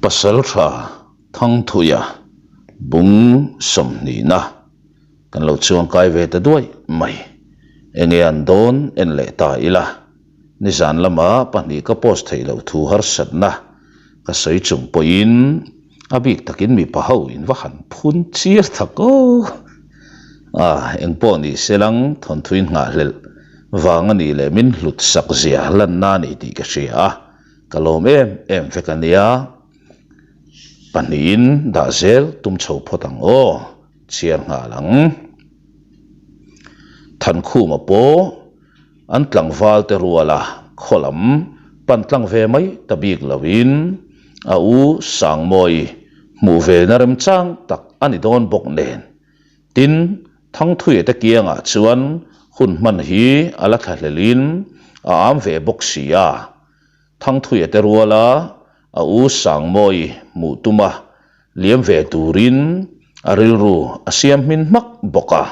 pasal tha thang thuya bung som ni na kan lo chuang kai ve ta duai mai enge an don en le ta ila ni zan lama pani ka post thei lo thu har sat na ka sei chung poin abik takin mi pa ho in wa han phun chiar thako eng po ni selang thon thuin nga hlel wanga ni le min hlut sak zia lan na ni ti ka ria kalom em fekania panin da zel tum chho photang o chiar nga lang than khu ma po an tlang wal te ruala kholam pan tlang ve mai tabik lawin a u sang moi mu ve na rem chang tak ani don bok nen tin thang thui te kianga chuan hun man hi ala thalelin a am ve bok sia thang thui te ruala a u sang moi mu tuma liam ve turin aril ru asiam min mak boka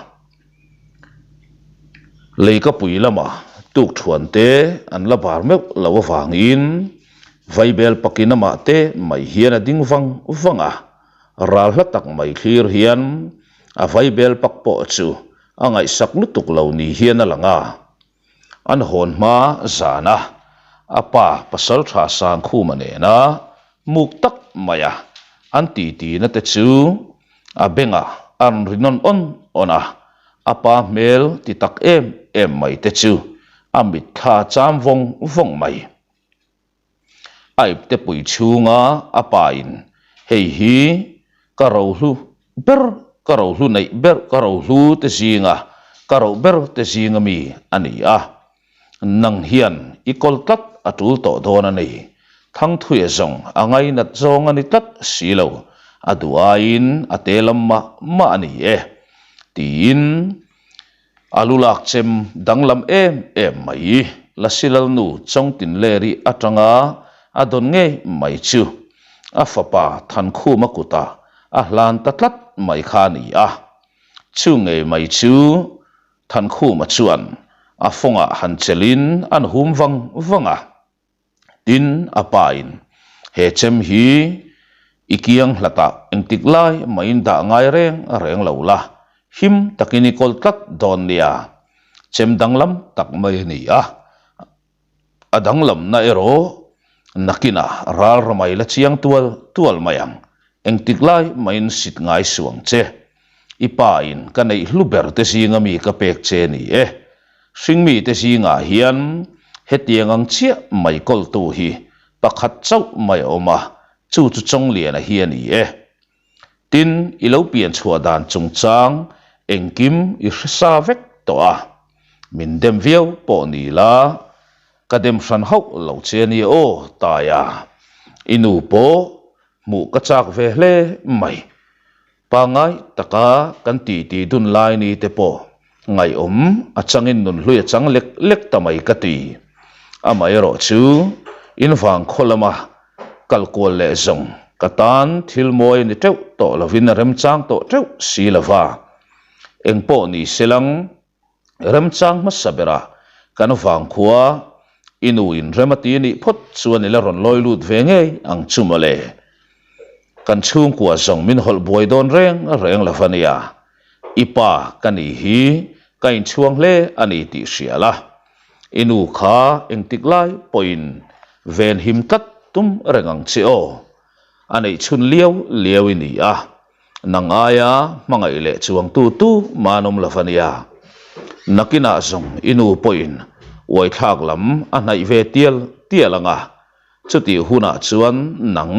leika pui lama tuk thuan te an la bar mek lawa wangin vaibel pakinama te mai hian a ding wanga ral hlatak mai thlir hian a vaibel pak po chu angai sak lutuk lo ni hian alanga an hon ma zana apa pasal tha sang khu mane na muk tak maya an ti na te chu a benga an rinon ona apa mel ti tak em mai te chu amit kha cham vong mai ai te pui chunga apa in hei hi karo hlu ber karo hlu nei ber karo hlu te zinga karo ber te zinga mi ani a nang hian ikol tat atul to dona nei thang thuya zong angai nat zong ani tat silo aduain atelam ma ani tin alulak chem danglam em mai lasilal nu chong tin leri atanga adon nge mai chu afapa than khu makuta ahlan tatlat mai khani chu nge mai chu than khu ma chuan afonga hanchelin an hum wanga tin apain he chem hi ikiang hlata engtiklai main da ngai reng lola him takini kol tat don nia chem danglam tak mai ni adanglam na ero nakina ral ramai la chiang tual mayang engtiklai main sit ngai suang che ipain kanei hluber te singa mi ka pek che ni singmi te singa hian hetiangang chia mai kol tu hi pakhat chau mai oma chu chong lian a hian ni tin ilo pian chhuwa dan chung chang engkim I sa vek to min dem viau po ni la kadem san hau lo che ni taya inu po mu ka chak ve hle mai pangai taka kan ti dun lai ni te po ngai achangin nun hlui achang lek tamai ka ti amai ro chu in wang kholama kalkol le zong katan thilmoi ni teu to lovin rem chang to teu silava engpo ni selang rem chang ma sabera kan wang khuwa inu in remati ni phot chuan ila ron loi lut ve nge ang chumale kan chung kwa zong min hol boy don reng lavania ipa kani hi kain chuang le ani ti siala inu kha engtiklai point ven him tat tum rengang cheo anei chun liau ini nangaya mangai le chuang tu manom lavania nakina zong inu point wai thak lam anai ve tialanga chuti huna chuan nang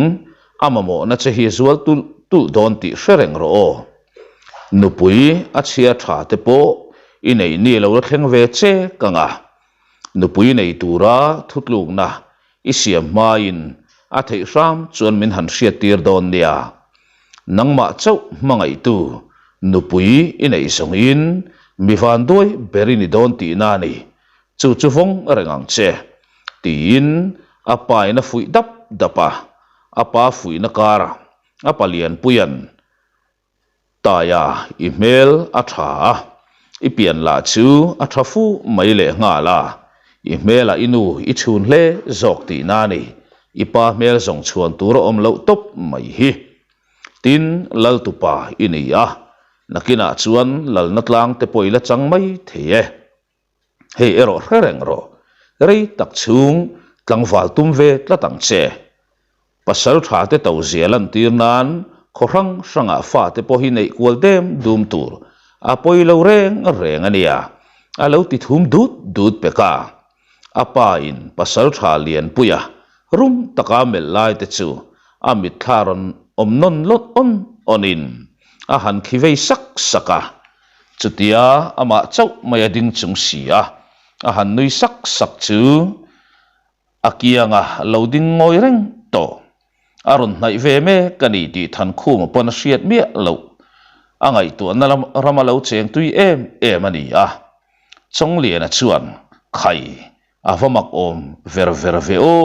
amamo na che hi zual tu don ti sereng ro nupui achia tha te po inei ni lo thleng ve che kanga nupui nei tura thutluk na isiam main athei ram chuan min han hria tir don nia nangma chau mangai tu nupui inei songin mivan doi berini don ti na ni chu vong rengang che tin apai na fui dapa apa fui na kara apalian puyan taya email atha ipian la chu athafu maile nga la email a inu ichun hle zok ti na ni ipa mel zong chuan tur om lo top mai hi tin lal tu pa inia nakina chuan lal na tlang te poila chang mai the hei ero reng ro rei tak chung tlang wal tum ve tla tang che pasal tha te to zialan tir nan khorang sanga fa te po hi nei kwal dem dum tur a poilo reng ania a lo ti thum dut peka apa in pasal tha lian puya rum taka mel lai te chu amit tharon omnon lot onin a han khivei saka chutia ama chau maya ding chung sia a han nui sak chu akianga loading ngoi reng to aron nai ve me kani ti than khu ma pon hriat mi lo angai tu na ramalo cheng tui em ani a chong lian a chuan khai avamak om ver ve o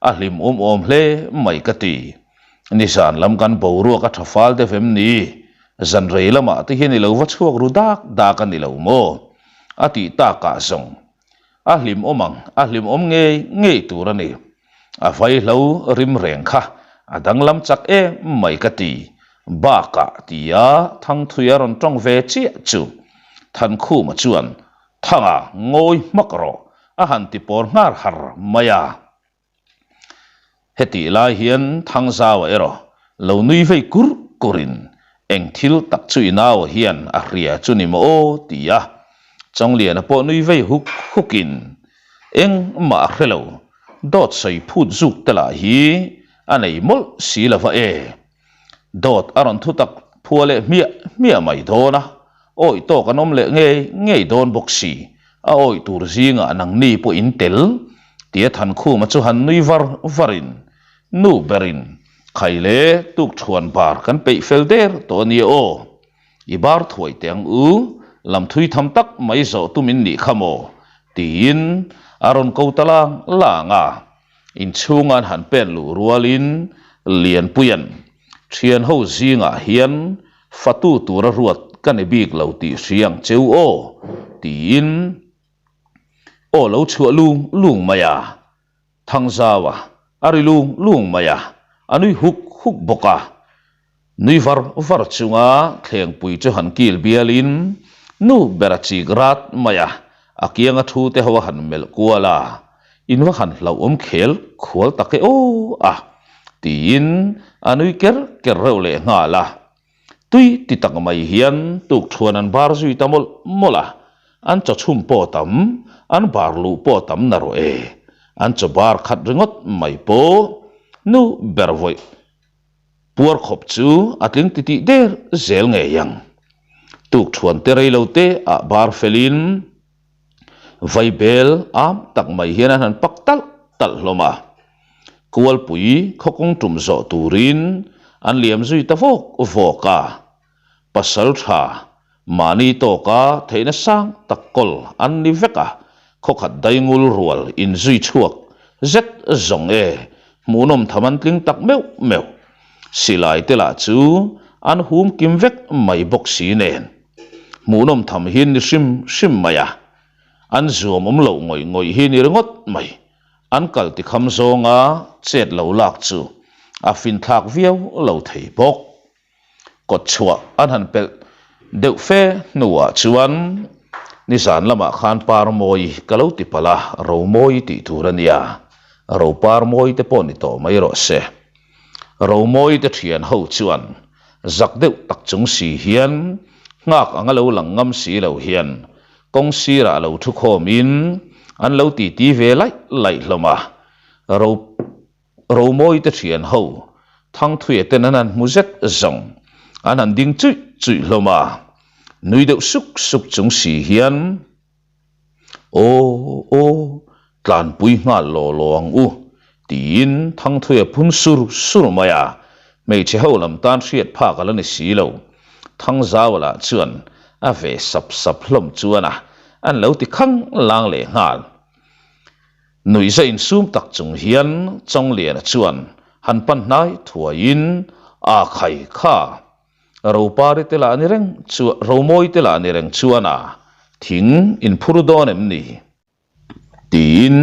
ahlim om hle mai kati nisan lam kan boru ka thafal de fem ni zan rei lama ti hi ni lo wa chuak ru dak ani lo mo ati ta ka zong ahlim om nge turani a vai lo rim reng kha adang lam chak mai kati ba ka tia thang thuya ron tong ve chi chu than khu ma chuan thanga ngoi makro a han ti por ngar har maya heti lai hian thang zawa ero lo nui vei kurin eng thil tak chui naw hian a ria chuni mo tia chong lian a po nui vei hukin eng ma hrelo dot sei phut zuk tela hi anei mol silava dot aron thu tak phuale mia mai dona oi to kanom le nge don boxi a oi tur zinga nang ni po intel tia than khu ma chu han nui varin nu berin khaile tuk thuan bar kan pe felder to ni o ibar thoi teng lam thui tham tak mai zo tumin ni khamo tin aron kotalang langa in chungan han pen lu rualin lian puyan thian ho zinga hian fatu tura ruat kan e bik lo ti siang cheu o tin o lo chu lung maya thang zawa ari lung maya anui huk boka nui var chunga thleng pui chu han kil bialin nu berachi grat maya akianga thu te hawa han mel kuala inwa han lau khel khol take tin anui ker role ngala tui ti tak mai hian tuk thuan an bar zui tamol mola an cha chum po tam an bar lu po tam na ro an cha bar khat ringot mai po nu bervoi puar khop chu atling titi der zel nge yang tuk thuan te rei lo te a bar felin vai bel am tak mai hian an pak tal hloma kual pui khokong tum zo turin an liam zui ta voka pasal tha mani to ka theina sang takol an ni veka khokhat daingul rual in zui chuak zet zong munom thaman tling tak meu silai tela chu an hum kim vek mai bok si nen munom tham hin ni sim maya an zoom lo ngoi hi ni ringot mai an kal ti kham zonga chet lo lak chu a fin thak viau lo thei bok kot chua an han pel deuh fe nuwa chuan nisan lama khan par moi kalau ti pala ro moi ti turania ro par moi te poni to mai ro se ro moi te thian ho chuan zak deuh tak chung si hian ngak angalo langam si lo hian kong sira lo thu khomin an lo ti ve lai hloma ro moi te thian ho thang thuye ten an muzet zong an ding chui hloma nui deuh suk chung si hian o tlan pui nga lo ang tin thang thuye phun sur maya mei che ho lam tan hriat pha kala ni si lo thang zawala chuan a ve sap hlom chuana an lo ti khang lang le ngal nui za in sum tak chung hian chong lian chuan han pan nai thuain a khai kha ro pari tela ani reng chu ro moi tela ani reng chuana thing in phurdon em ni tin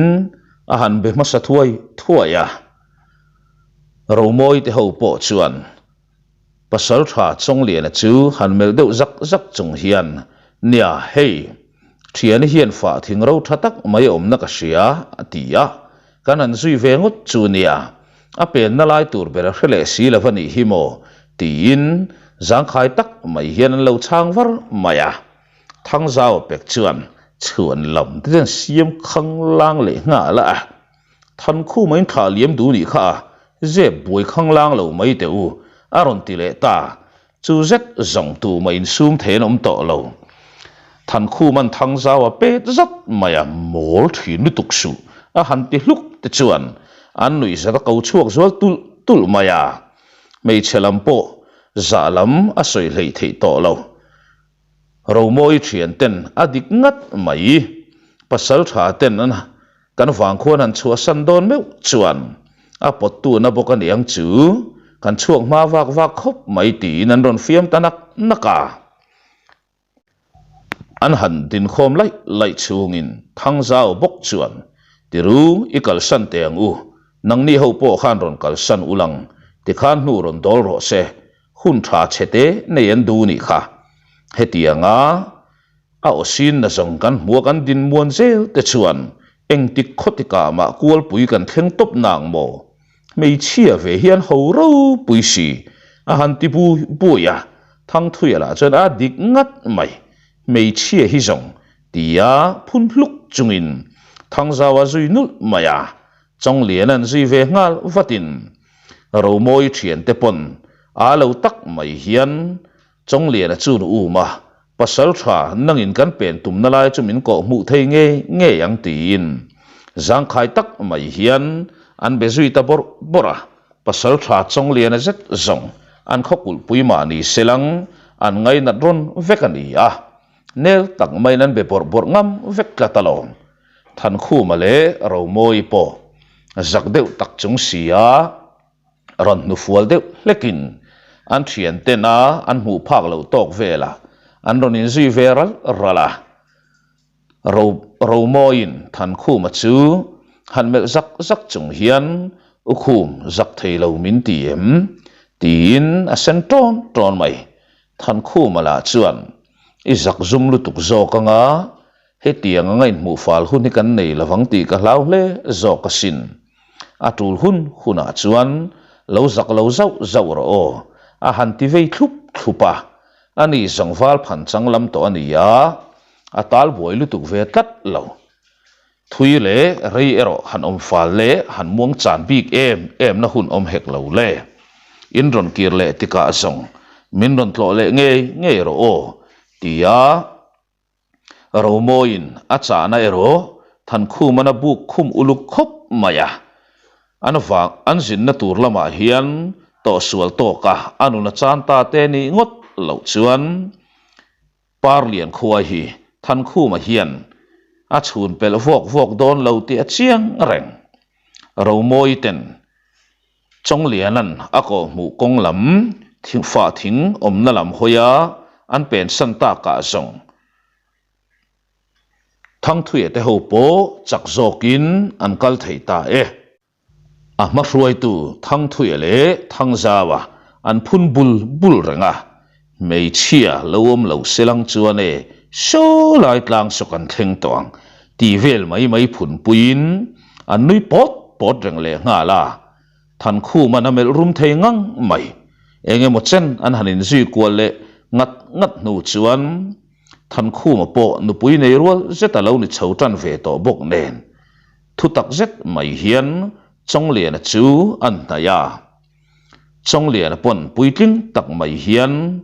a han be ma sa thuaya ro moi te ho po chuan pasal tha chong le na chu han mel deuh zak zak chung hian nia hei thian hian fa thing ro thatak mai om na ka sia atia kan an zui ve ngut chu nia a pen na lai tur ber hrele si lavani himo tin zang khai tak mai hian an lo chang var maya thang zao pek chuan chuan lam ten siam khang lang le nga la than khu mai tha liam du ni kha je boi khang lang lo mai te u aron ti le ta chu zet zong tu mai sum the nom to lo than khu man thang zao pe zat maya mol thin nu tuk su a han ti hluk te chuan an nui za ko chuak zol tul maya mei chelam po za lam a soi hlei thei to lo ro moi thian ten adik ngat mai pasal tha ten an kan wang khuan an chua san don meu chuan a pot tu na bokan yang chu kan chuak ma wak khop mai ti nan ron fiam tanak naka an han din khom lai chungin thang zao bok chuan tiru ikal san te ang u nang ni ho po khan ron kal san ulang ti khan nu ron dol ro se hun tha chete nei an du ni kha hetianga a osin na zong kan mu kan din muan zel te chuan eng ti khotika ma kual pui kan thleng top nang mo mei chia ve hian ho ro pui si a han ti buya thang thuya la chen a dik ngat mai mei chia hi zong tia phun hluk chungin thang zawa zui nul maya chong lian an zui ve ngal vatin ro moi thian te pon a lo tak mai hian chong lian a chun u ma pasal tha nangin kan pen tum na lai chumin ko mu thei nge yang tin zang khai tak mai hian an be zui ta bora pasal tha chong lian a zet zong an khokul pui ma ni selang an ngai na ron vekani a nel tak mai nan be bor ngam vek ka talom than khu male ro moi po zak deuh tak chung sia ron nu fual deuh lekin an thian ten a an mu phak lo tok vela an ron in zui veral rala ro moin than khu ma chu han mel zak chung hian ukhum zak thei lo min tiem tin a sen ton mai than khu mala chuan i zak zum lu tuk zo ka nga he tiang ngai mu fal hun hi kan nei lawang ti ka hlau hle zo ka sin atul huna chuan lo zak lo zau ro a han ti vei thupa ani zongwal phan changlam to ania atal boi lu tuk ve tat lo thui le rei ero han om fal le han muang chan bik em na hun om hek lo le in ron kir le tika zong min ron tlo le nge ro tia ro moin acha na ero than khu mana buk khum uluk khop maya anwang anjin na tur lama hian to sual to ka anu na chan ta te ni ngot lo chuan parlian khuai hi than khu ma hian a chhun pel vok don lo ti a chiang reng ro moi ten chong lianan ako mu kong lam thing fa thing om na lam hoya an pen san ta ka zong thang thuye te ho po chak zokin an kal thei ta a ma hruai tu thang thuye le thang zawa an phun bul renga mei chia lowom lo selang chuane so lai tlang sokan thleng tawng ti vel mai phun puin an nui pot reng le nga la than khu man amel rum thei ngang mai enge mo chen an hanin zui kwal le ngat nu chuan than khu ma po nu pui nei rual zeta lo ni chhotan ve to bok nen thu tak zet mai hian chong lian chu an ta ya chong lian pon pui tling tak mai hian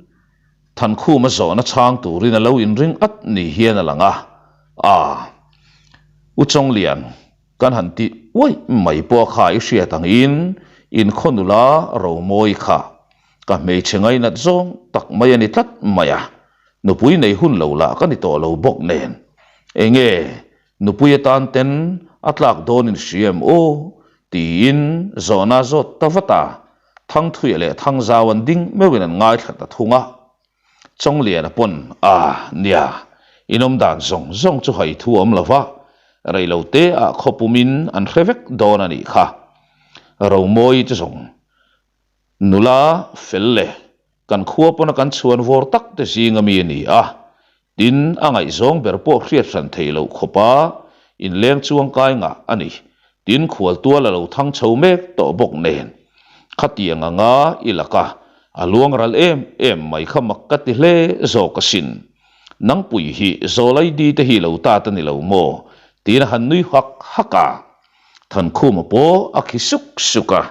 than khu ma zo na chang turin a lo in ring at ni hian alanga u chong lian kan han ti wai mai po khai hria tang in khonula ro moi kha ka mei chengai na zong tak mai ani tlat maya nupui nei hun lo la ka ni to lo bok nen enge nupui tan ten atlak don in cmo tin zona zot tawata thang thui le thang zawan ding mewin an ngai thata thunga chong lian pon nia inom dan zong chu hai thu om lova reilote a khopumin an hrevek don ani kha ro moi chu zong nula felle kan khua pona kan chuan vor tak te singa mi ni a tin angai zong ber po hriat san theilo khopa in leng chuang kai nga ani tin khual tua la lo thang chho mek to bok nen khatianga nga ilaka aluang ral em mai khamak ka ti hle zo ka sin nang pui hi zolai di te hi lo ta ta ni lo mo tin han nui hak haka than khuma po akhisuk suka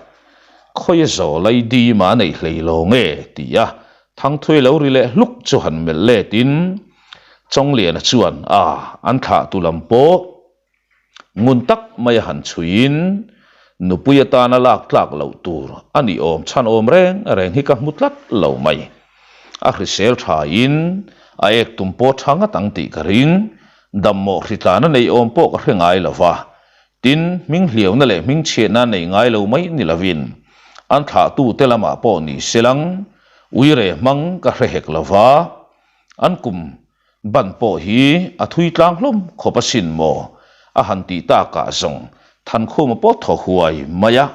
khoi zolai di ma nei hlei lo nge tia thang thui lo ri le luk chu han mel le tin chong lian chuan an tha tu lam po ngun tak mai han chuin nupuya ta na lak tlak lo tur ani om chan om reng hi ka mutlat lo mai a hrisel tha in a ek tum po thanga tang ti ka ring dammo hritana nei om po ka hrengai lova tin ming hliau na le ming che na nei ngai lo mai ni lavin an tha tu telama po ni selang uire mang ka hrehek lova an kum ban po hi a thui tlang hlom khopasin mo a hanti ta ka zong than khuma po tho huai maya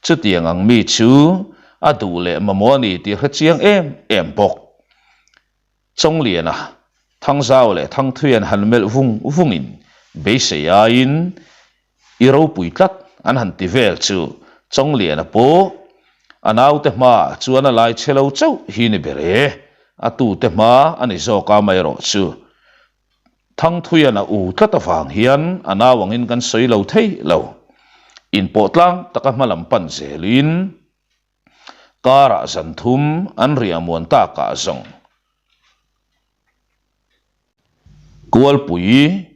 chutiang ang mi chu adu le mamoni ti hrechiang em bok chong liana thang zau le thang thuyan hanmel vungin beise ya in iro puitlat an han ti vel chu chong liana po anau te ma chuana lai chelo chau hi ni bere atu te ma ani zo ka mai ro chu thang thuyana u tlata wang hian anawangin kan soi lo thei lo in potlang taka malam pan zelin kara zanthum an riamuan ta ka zong kual pui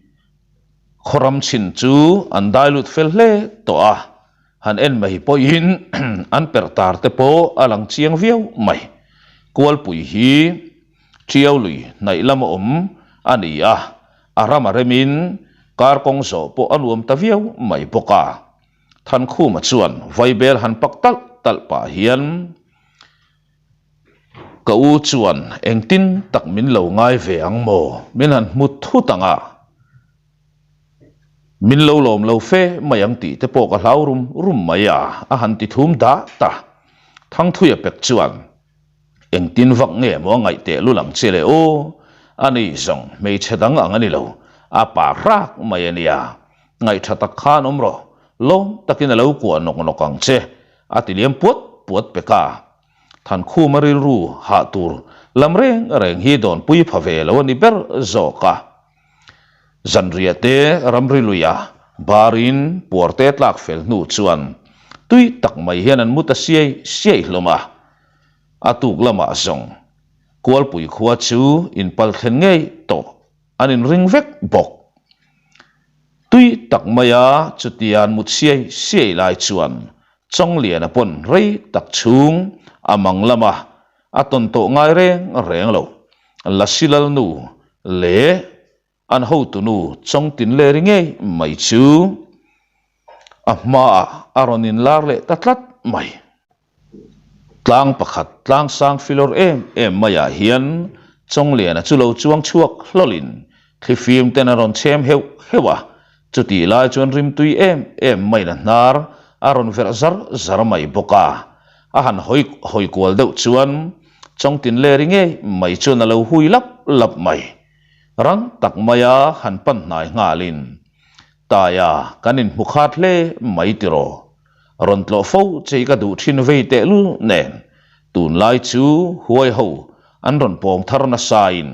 khoram chin chu an dailut fel hle to a han en mai po in an pertar te po alang chiang viau mai kual pui hi chiau lui nai lama ani arama remin kar kong so po anuam ta viau mai poka than khu ma chuan vaibel han paktal talpa hian ka u chuan engtin tak min lo ngai ve ang mo min han mut thu tanga min lo lom lo fe mayang ti te po ka hlau rum maya a han ti thum da ta thang thuya pek chuan engtin vak nge mo ngai te lulang chele o ani zong mei chedang ang ani lo a pa rak mayania ngai thata khan omro lom takin lo ku nok nokang che atiliam puat peka than khu maril ru ha tur lamreng reng hi don pui phave lo ni ber zoka zanriate ramriluya barin porte tlak fel nu chuan tui tak mai hian an muta siai hloma atuk lama zong kual pui khuwa chu in pal thlen ngei to anin ring vek bok tui tak maya chutian mut siai lai chuan chong lian apon rei tak chung amang lama aton to ngai reng lo lasilal nu le an ho tu nu chong tin le ringei mai chu ama aronin lar le tatlat mai tlang pakhat tlang sang filor em maya hian chong lian chu lo chuang chuak hlolin thifim ten aron chem hewa chuti lai chuan rim tui em mai na nar aron ver zar mai boka a han hoi kwal deuh chuan chong tin le ringe mai chu na lo hui lap mai rang tak maya han pan nai ngalin taya kanin mukhat le mai tiro ron tlo fo chei ka du thin vei te lu nen tun lai chu huai ho an ron pom thar na sain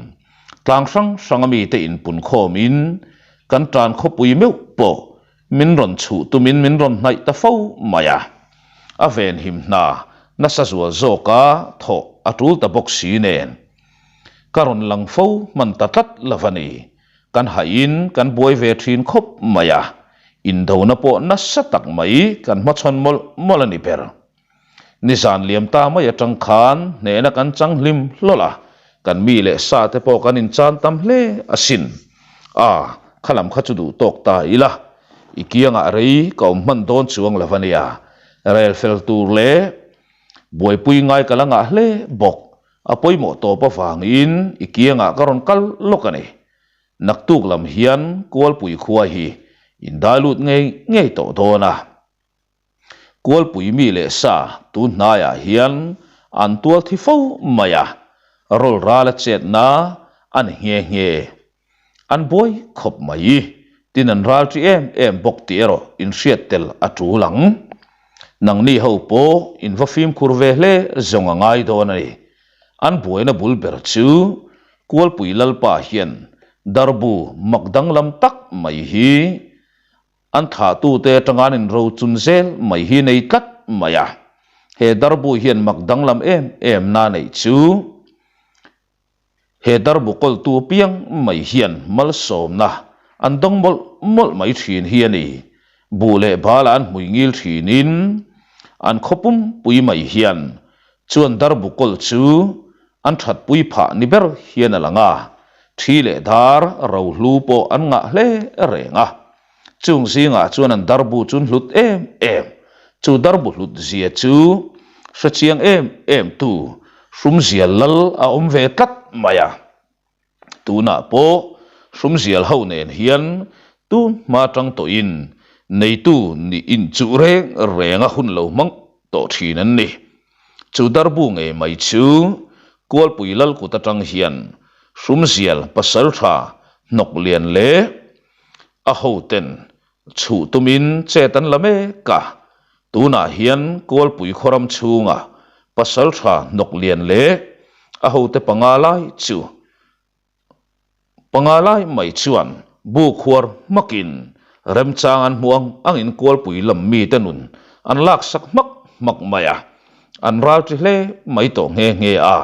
tlang sangami te in pun khomin kan tran kho pui meu po min ron chu tu min ron nai ta fo maya aven him na sa zual zoka tho atul ta bok si nen karon lang fo man ta tat lavani kan hain kan boi ve thin khop maya in do na po na sa tak mai kan ma chon molani per nisan liam ta mai atang khan ne na kan chang lim lola kan mi le sa te po kan in chan tam hle asin khalam khachu du tok ta ila ikianga rei ko man don chuang lavania rel fel tur le boi pui ngai kalanga hle bok apoi mo to pa wang in ikianga karon kal lokani naktuk lam hian kual pui khuwa hi in dalut ngei to dona kual pui mi le sa tu na ya hian an tual thi fo maya rol ra la chet na an nge an boy khop mai tin an ral tri em bok ti ero in riat tel atu lang nang ni ho po in va phim kurve hle zonga ngai do na ni an boy na bul ber chu kual pui lal pa hian darbu makdang lam tak mai hi an tha tu te tangan in ro chun zel mai hi nei tat maya he darbu hian makdang lam em na nei chu he darbu kol tu piang mai hian mal som na an dong mol mai thin hi ani bu le bala an hui ngil thinin an khopum pui mai hian chuan darbu kol chu an that pui pha ni ber hian alanga thi le dar ro hlu po an nga hle renga chung singa chuan an darbu chun hlut em chu darbu hlut zia chu sachiang em tu sum zial lal a om ve tat maya tuna po sum zial ho nen hian tu ma tang to in nei tu ni in chu renga hun lo mang to thin an ni chu darbu nge mai chu kual pui lal ku ta tang hian sum zial pasal tha nok lian le a ho ten chu tumin chetan lame ka tuna hian kual pui khoram chunga pasal tha nok lian le a ho te pangalai chu pangalai mai chuan bu khwar makin rem chang an muang angin kual pui lam mi tenun an lak sak mak maya an ral tri hle mai to nge a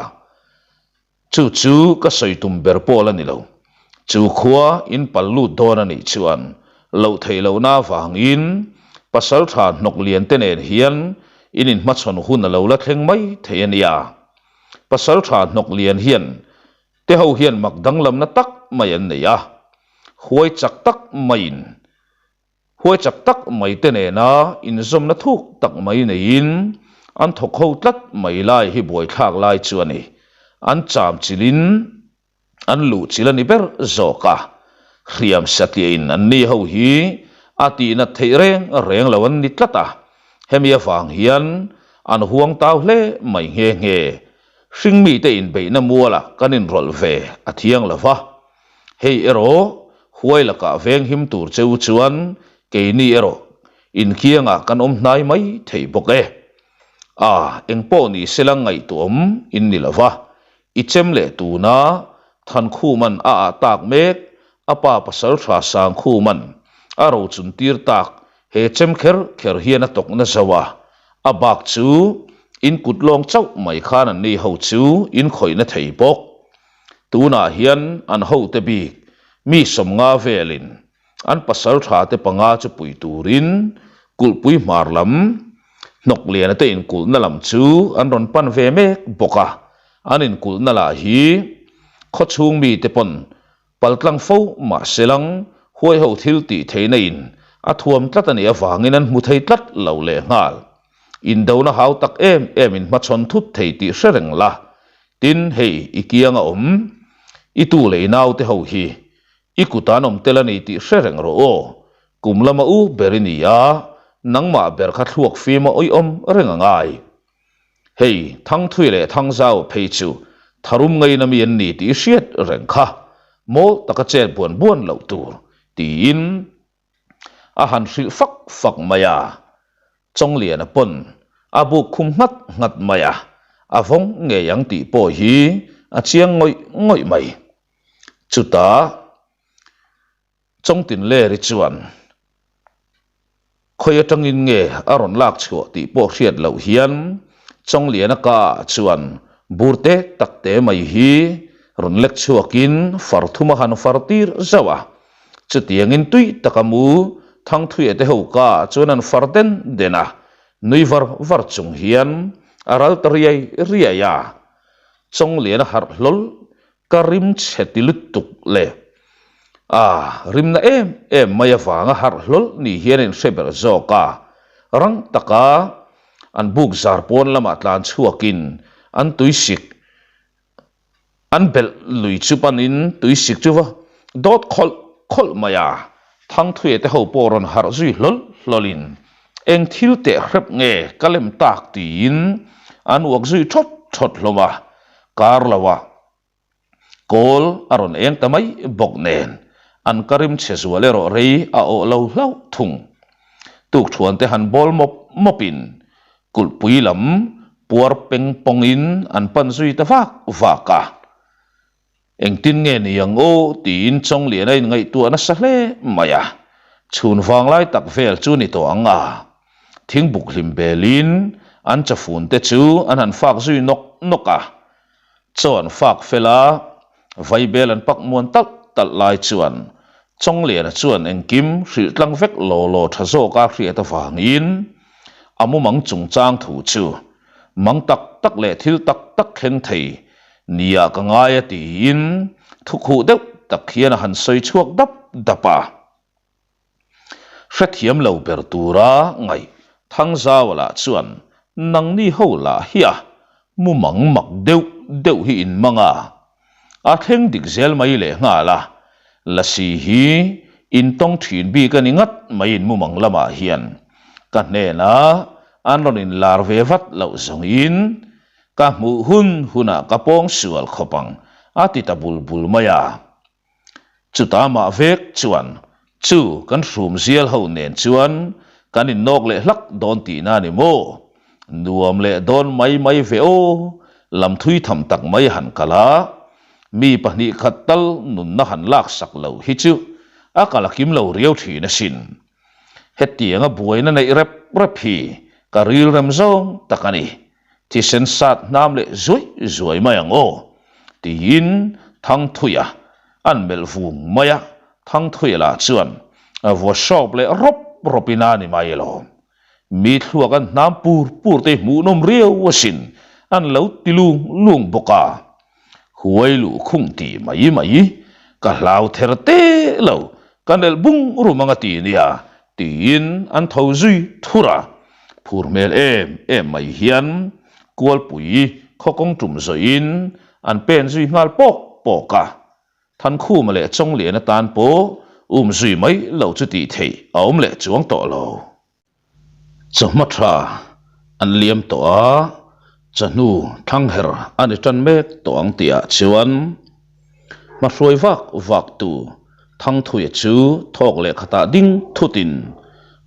chu ka soitum ber pol ani lo chu khwa in pallu don ani chuan lo thei lo na wangin pasal tha nok lian te nen hian inin ma chon hun lo la thleng mai thei ania pasal tha nok lian hian te ho hian makdang lam na tak mai an nei a huai chak tak mai te ne na in zom na thuk tak mai nein an thok ho tlat mai lai hi boi thak lai chuani an cham chilin an lu chilani ber zoka riam satien an ni ho hi ati na thei reng lawan ni tlata hemia wang hian an huang tau hle mai nge hring mi te in be na muala kanin rol ve athiang lova hei ero huai la ka veng him tur cheu chuan ke ni ero in khianga kan om nai mai thei bok engpo ni selang ngai tuam in ni lova ichem le tu na than khu man a tak mek apa pasal tha sang khu man aro chun tir tak he chem kher hian a tok na zawa abak chu in kutlong chau mai khan an nei ho chu in khoi na thei bok tuna hian an ho te bi mi som nga velin an pasal tha te panga chu pui turin kul pui marlam nok lian te in kul na lam chu an ron pan ve mek boka anin kul na la hi kho chung mi te pon paltlang fo ma selang huai ho thil ti theina in a thuam tlat ani awangin an mu thei tlat lo le ngal in do na hau tak em in ma chon thut thei ti sereng la tin hei ikianga itu le nau te ho hi ikutan telani ti sereng ro kumlama u berinia nangma ber kha thuak fima oi renga ngai hei thang thui le thang zau phei chu tharum ngai na mi an ni ti hriat reng kha mo taka chen buan lo tur tin a han hril fak maya chong lian a pon abu khum ngat maya avong nge yang ti po hi a chiang ngoi mai chuta chong tin le ri chuan khoi atangin nge aron lak chho ti po hriat lo hian chong lian a ka chuan burte takte mai hi ron lek chuakin farthuma han fartir zawa chutiangin tui takamu thang thui te ho ka chuan farten dena nui var chung hian aral riaya chong lian har hlol karim chetilut tuk le rim na em maya wanga har hlol ni hianin seber zoka rang taka an buk zar pon lama tlan chuakin an tuisik an bel lui chupanin tuisik chuwa dot khol maya thang thui te ho poron har zui lolin eng thil te hrep nge kalem tak tin an uak zui thot hloma kar lawa kol aron eng tamai bok nen an karim chezualero rei a o lo hlau thung tuk thuan te han bol mopin kul puilam puar peng pongin an pan zui ta vaka eng tin nge ni yang o tin chong lian ai ngai tu na sa hle maya chun wang lai tak vel chu ni to anga thing buk hlim belin an chafun te chu an han fak zui noka chon fak fela vai bel an pak muan tal lai chuan chong lian chuan eng kim hri tlang vek lo thazo ka hri ta wangin amu mang chung chang thu chu mang tak le thil tak khen thei nia ka ngai ti in thukhu deuh tak khian han soi chuak dapa hrethiam lo ber tura ngai thangza wala chuan nang ni ho la hiya mu mang mak deuh hi in manga a theng dik zel mai le nga la si hi in tong thin bi ka ningat mai in mu mang lama hian ka ne na an ron in lar ve vat lo zong in ka mu huna ka pong sual khopang ati ta bulbul maya chuta ma vek chuan chu kan rum zial ho nen chuan kan in nok le hlak don ti na ni mo nuam le don mai ve o lam thui tham tak mai han kala mi pahni khatal nun na han lak sak lo hi chu a kala kim lo riau thi na sin hetianga buaina nei rep hi karil ram zong takani ti sen sat nam le zui mayang o tin thang thuya an mel vung maya thang thuya la chuan a vo shop le ropina ni mai lo mi thluak an nam pur te mu nom riau wasin an lo lung boka huai lu khung ti mai ka hlau therte lo kanel bung rumanga ti nia tin an thau zui thura phur mel em mai hian kual pui khokong tum zoin an pen zui ngal poka than khu ma le chong le na tan po zui mai lo chu ti thei aum le chuang to lo chomatra an liam to a chanu thang her an tan mek to ang tia chuan ma hroi vak tu thang thuya chu thok le khata ding thutin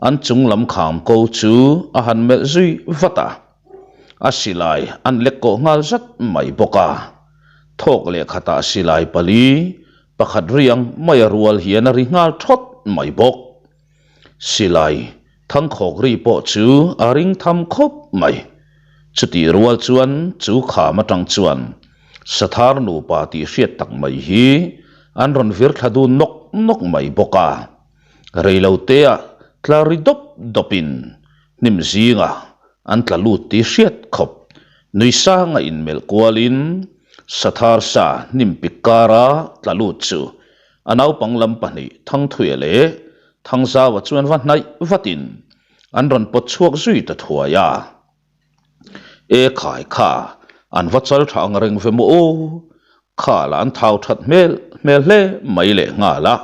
an chung lam kham ko chu a han mel zui vata asilai an lekko ngal zat mai boka thok le khata silai pali pakhat riang mai rual hian ri ngal thot mai bok silai thang khok ri po chu aring tham khop mai chuti rual chuan chu kha ma tang chuan sathar nu pa ti hriat tak mai hi an ron vir thadu nok mai boka reilo te a tlari dopin nim zinga an tlalut ti hriat khop nui sa nga in mel kwalin sathar sa nim pikara tlalut chu anau panglam pani thang thuya le thangza wa chuan van nai vatin an ron pot chuak zui ta thuaya e khai kha an vachal thang reng ve mo o kha la an thau that mel hle mai le nga la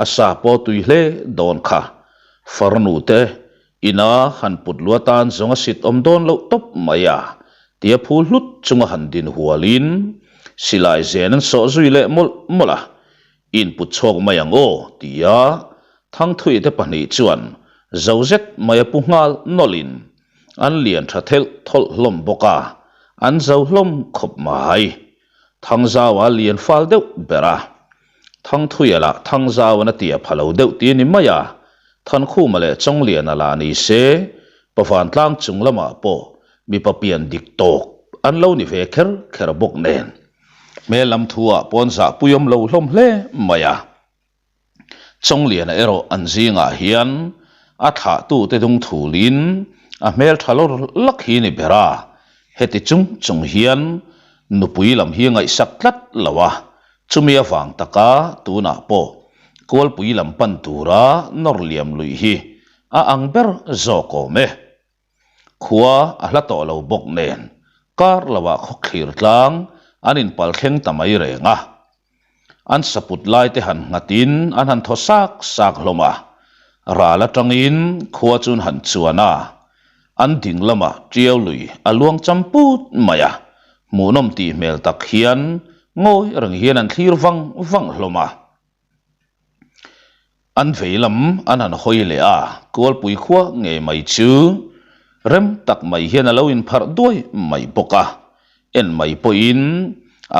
asa po tui hle don kha farnu te ina han putlua tan zonga sit om don lo top maya tia phul hlut chunga han din hualin silai zen an so zui le mola in put chok mayang o tia thang thui te pani chuan zozet maya pu ngal nolin an lian thathel thol hlom boka an zo hlom khop mai thangza wa lian fal deuh bera thang thui ala thangza wa na tia phalo deuh ti ni maya than khu male chong lian ala ni se pafan tlang chung lama po mi papian dik tok an lo ni ve kher bok nen me lam thua ponsa puyom lo hlom hle maya chong lian ero an zinga hian a tha tu te dung thulin a mel thalor lakhi ni bera heti chung hian nupui lam hi ngai sak tlat lawa chumia wang taka tuna po kol pui lam pan tura nor liam lui hi a angber zoko me khua a hlato lo bok nen kar lawa khokhir tlang anin palkheng tamai renga an saput lai te han ngatin an han thosak sak hloma rala tangin khua chun han chuana an ding lama triau lui aluang champut maya munom ti mel tak hian ngoi rang hian an thlir wang hloma an veilam an han hoi le a kol pui khua nge mai chu rem tak mai hian alo in phar doi mai boka en mai po in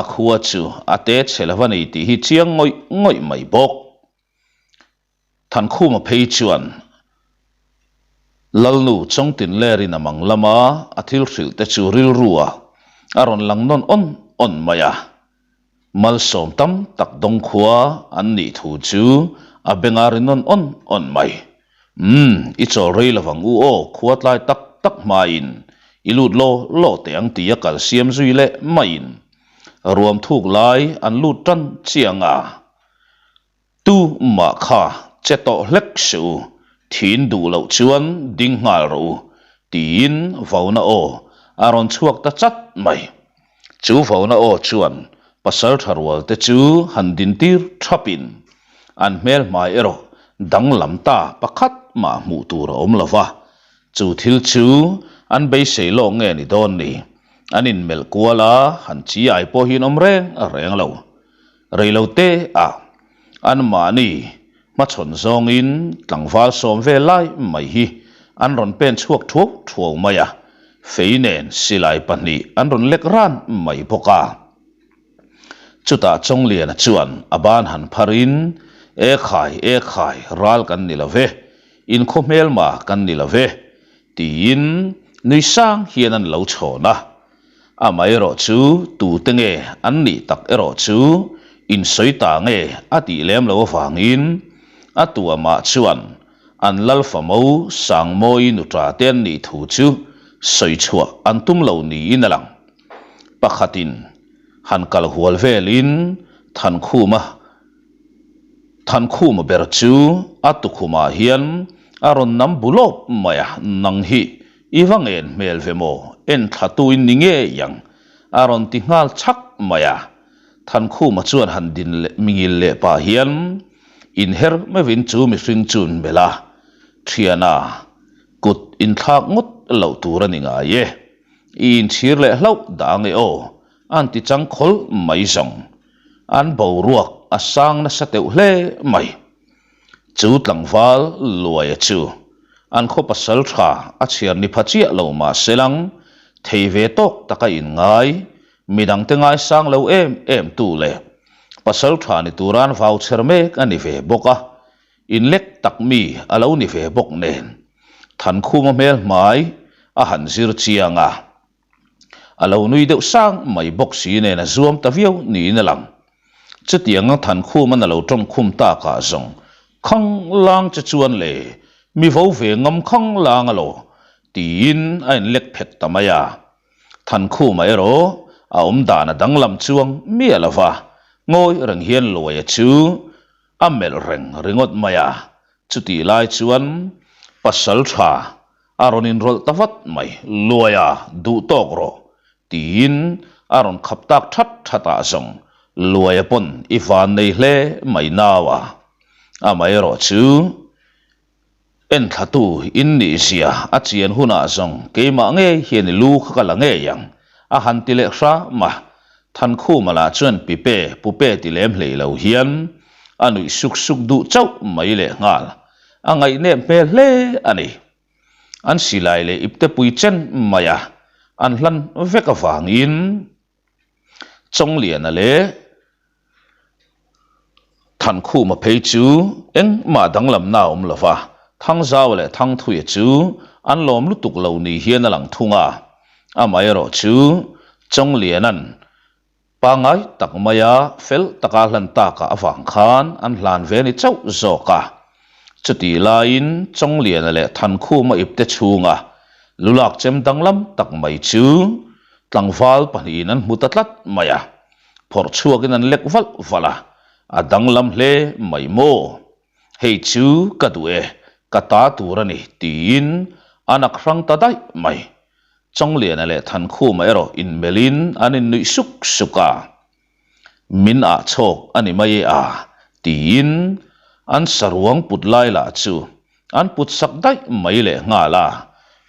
a khua chu ate chelwa nei ti hi chiang ngoi mai bok than khu ma phei chuan lalnu chongtin lerin amang lama athil hril te chu ril ruwa aron lang non on maya mal som tam tak dong khua an ni thu chu a bengarin on mai i chol rei lawang u o khuat lai tak main ilut lo te ang tia calcium zui le main ruam thuk lai an lut tan chianga tu ma kha cheto hlek su thin du lo chuan ding ngal ro tin vauna o aron chuak ta chat mai chu vauna o chuan pasal tharwal te chu handin tir thapin an mel mai ero dang lam ta pakhat ma mu tur om lova chu thil chu an bei sei lo nge ni don ni anin mel kuala han chi ai po hin om reng lo reilo te an ma ni ma chon zong in tlangwal som ve lai mai hi an ron pen chuak thuo maya feinen silai pani an ron lek ran mai poka chuta chong lian chuan aban han pharin e khai ral kan ni love in khomel ma kan ni love tin nui sang hian an lo chona amai ro chu tu tenge an ni tak ero chu in soita nge ati lem lo wangin atua ma chuan an lal famo sang moi nu tra ten ni thu chu soi chua an tum lo ni inalang pakhatin han kal hual velin than khuma ber chu atu khuma hian aron nam bulop maya nang hi iwangen mel vemo en thatu in ninge yang aron ti ngal chak maya than khuma chuan han din mingil le pa hian in her mevin chu mi hring chun bela thiana kut in thak ngut lo turani nga ye in thir le hlau dange o anti chang khol mai song an bo ruak asang na sateu hle mai chu tlangwal luai chu an kho pasal tha a chiar ni phachia lo ma selang theive tok taka in ngai midang te ngai sang lo em tu le pasal tha ni turan voucher mek ani ve boka in lek tak mi alo ni ve bok nen than khuma mel mai a han zir chianga alo nui deuh sang mai bok si ne na zuam ta viau ni na lang chutiang than khuma na lo trong khum ta ka zong khang lang cha chuan le mi vo ve ngam khang lang alo tin ain lek phet tamaya than khuma ero a da na danglam chuang mi alawa ngoi rang hian loya chu amel ringot maya chuti lai chuan pasal tha aronin rol tawat mai loya du tok ro tin aron khaptak thata song loya pon ifan nei hle mai nawa amai ro chu en thatu in ni sia achian huna song keima nge hian lu khala nge yang a han tile sha ma than khu mala chuan pupe ti lem hlei lo hian anui suk du chau mai le ngal angai ne pe hle ani an silai le ipte pui chen maya an hlan veka wangin chong lian ale than khu ma phei chu eng ma danglam na lova thang zaw le thang thui chu an lom lutuk lo ni hian alang thunga amai ro chu chong lianan pangai tak maya fel taka hlan ta ka awang khan an hlan ve ni chau zoka chuti lain chong lian le than khu ma ipte chunga lulak chem danglam tak mai chu tlangwal pahin an mutatlat maya phor chuakin an lek vala adanglam hle mai mo hei chu kadue kata turani tin anak rang tadai mai chong lian ale than khu ma ero in melin anin nui suka min a chok ani mai tin an sarwang putlai la chu an put sak dai mai le nga la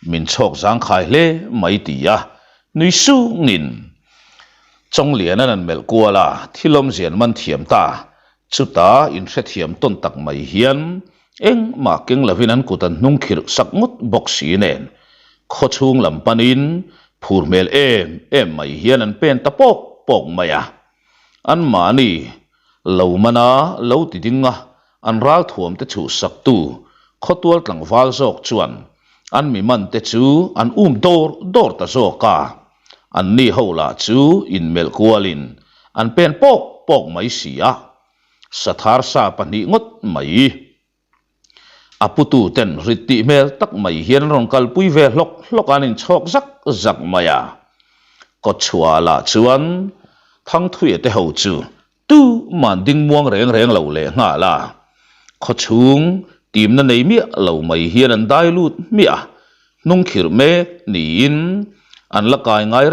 min chok jang khai le mai ti ya nui su ngin trong lian an mel kwa la thilom zian man thiam ta chuta in hre thiam ton tak mai hian eng ma keng lavin an kutan nung khir sak ngut bok si nen kho chung lam panin phur mel em mai hian an pen ta pok maya an mani lo mana lo ti dinga an ral thuam te chu sak tu khotual tlang wal zok chuan an mi man te chu an dor ta zoka an ni hola chu in mel kualin an pen pok mai sia sathar sa pani ngot mai aputu ten riti mel tak mai hian rong kal pui ve hlok anin chok zak maya ko chua la chuan thang thui te ho chu tu man ding muang reng lo le nga la kho chung tim na nei mi lo mai hian an dai lut mi a nung khir me ni in an la kai ngai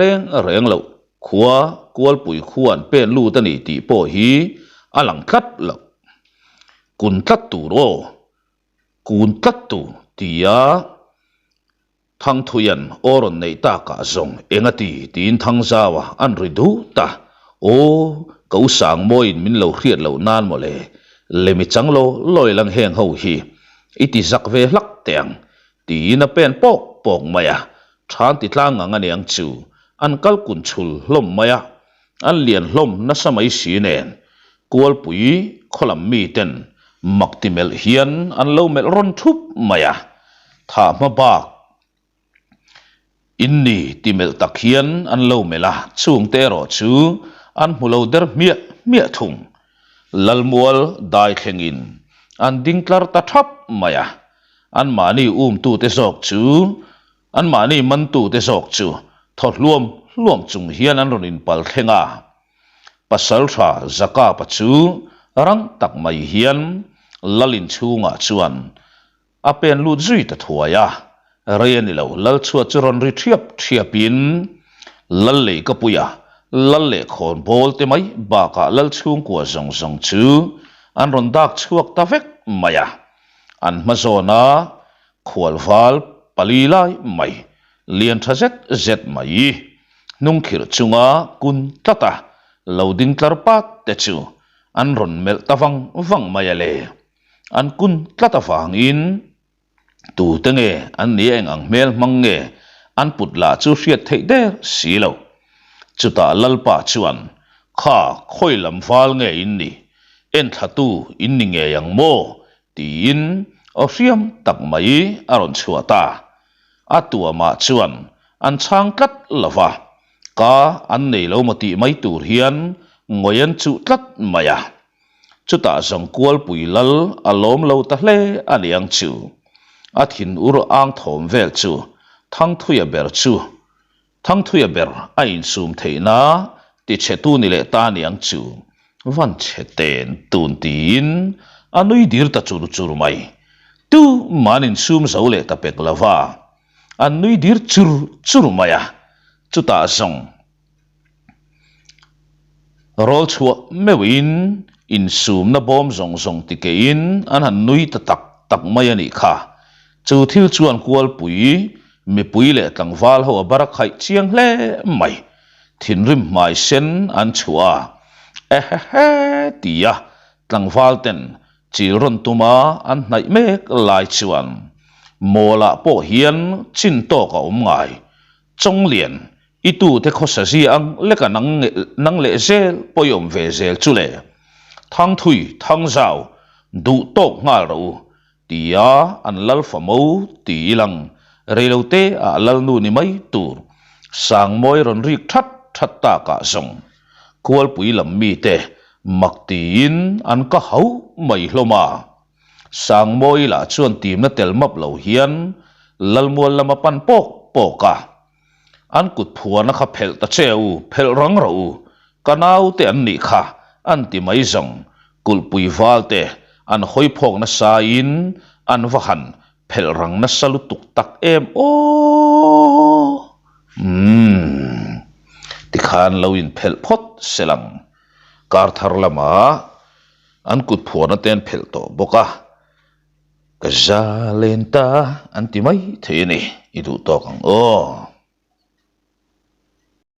reng lo khuwa kual pui khuan pen lu ta ni ti po hi alang khat lo kun khat tu ro kun khat tu tia thang thuyan oron nei ta ka zong engati tin thang zawa an ridu ta o kau sang moin min lo khriat lo nan mo le mi changlo loi lang heng ho hi iti zak ve hlak teng ti na pen pok maya than ti tlang anga niang chu an kal kun chul hlom maya an lian hlom na samai si nen kual pui kholam mi ten maktimel hian an lo mel ron thup maya tha ma ba inni timel takhian an lo mela chung te ro chu an mulo der mia thung lalmual dai khengin an dingklar ta thap maya an mani tu te sok chu an mani man tu te sok chu thot luom chung hian an ronin pal khenga pasal tha zaka pachu rang tak mai hian lalin chunga chuan apen lu zui ta thuaya rian lo lal chua churon ri thiapin lal le ka puya lal le khon bol te mai ba ka lal chung kwa zong chu an ron dak chuak ta vek maya an mazona khwal wal palilai mai lian thazet zet mai nung khir chunga kun tata loading tlarpat te chu an ron mel tawang maya le an kun tlata fangin tu tenge an ni eng ang mel mangnge an putla chu hriat thei de silo chuta lalpa chuan kha khoilam fal nge in ni en thatu in ni nge yang mo tin o hriam tak mai aron chuata atua ma chuan an chang kat lova ka an nei lo mati mai tur hian ngoyan chu tlat maya chuta zong kual pui lal alom lo ta hle aniang chu athin ur ang thom vel chu thang thuya ber chu thang thuya ber a in sum theina ti chetu ni le ta niang chu van cheten tun tin anui dir ta chur mai tu manin sum zo le ta pek lava anui dir chur maya chuta zong rol chua mewin in sum na bom zong ti ke in an han nui ta tak mai ani kha chu thil chuan kual pui mi pui le tlangwal ho barak khai chiang hle mai thin rim mai sen an chua tia tlangwal ten chilron tuma an nai mek lai chuan mola po hian chin to ka ngai chong lian itu te khosa si ang leka nang le zel poyom ve zel chule thang thui thang zau du tok ngal ro tia an lal famo ti lang relote a lal nu ni mai tur sang moi ron rik that ta ka song kual pui lam mi te maktin an ka hau mai hloma sang moi la chuan tim na tel map lo hian lal mual lama pan poka an kut phuana kha phel ta cheu phel rang ro kanau te an ni kha an ti mai zong kul pui wal te an hoi phok na sa in an vahan phel rang na salu tuk tak em o ti khan loin phel phot selang kar thar lama an kut phuana ten phel to boka ka za len ta an ti mai the ni i du to kang o